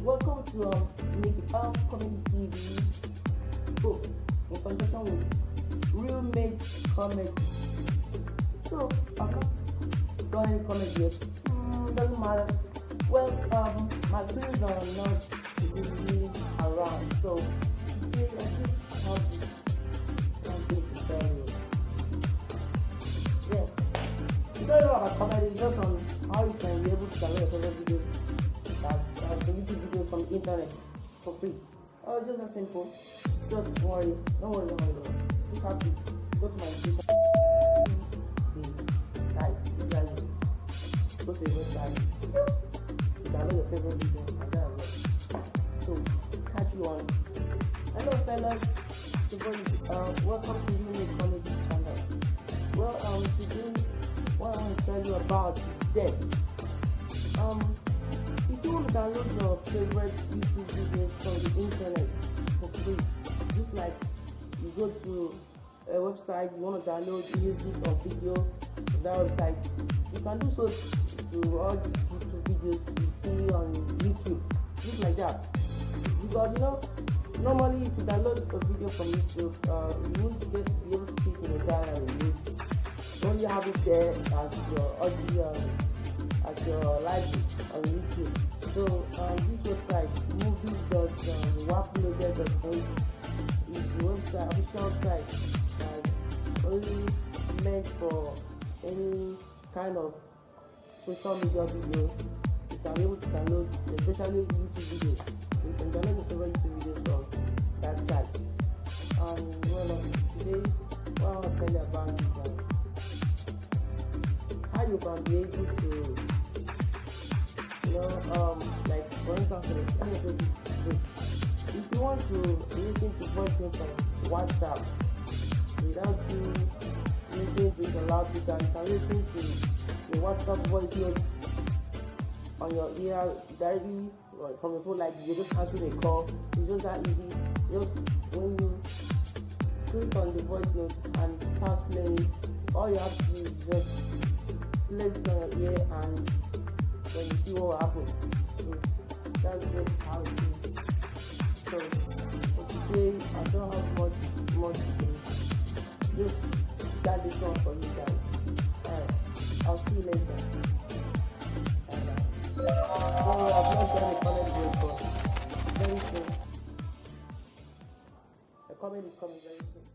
Welcome to NICKY El Comedy TV. Oh, in conjunction with Real Made Comedy. So I've not done any comedy yet. Doesn't matter. Well, my friends are not really around, so today I just have something to tell you. Yeah, you don't know about comedy, just on how you can be able to download a favorite video as a YouTube video from the internet for free. Oh, just that simple. Just don't worry. Just have to go to my YouTube, the site, usually go to the website, download your favorite video, and that is it. So catch you on. Hello fellas, welcome to Real Made Comedy channel. Well, today what I want to tell you about is this. If you want to download your favorite YouTube videos from the internet for free, just like you go to a website, you want to download music or video from that website, you can do so to all these YouTube videos you see on YouTube, just like that. Because normally if you download a video from YouTube, you won't be able to see it in a gallery. You only have it there as your audio, at your library on YouTube. So this website, movies.waploaded.com, is the website, official website that's only meant for any kind of social media video. You can be able to download, especially YouTube videos. You can download your favorite YouTube videos from that site. And today what I want to tell you about is how you can be able to, like for instance, if you want to listen to voice notes on WhatsApp without you listening to it on loudspeaker, you can listen to the WhatsApp voice notes on your ear directly from your phone, like you're just answering a call. It's just that easy. Just when you click on the voice note and it starts playing, all you have to do is just place it on your ear and then you see what will happen. So that's just how it is. So for today, I don't have much to say. Just got this one for you guys. Alright, I'll see you later. So I've not done a comment break, but very soon. The comment is coming very soon.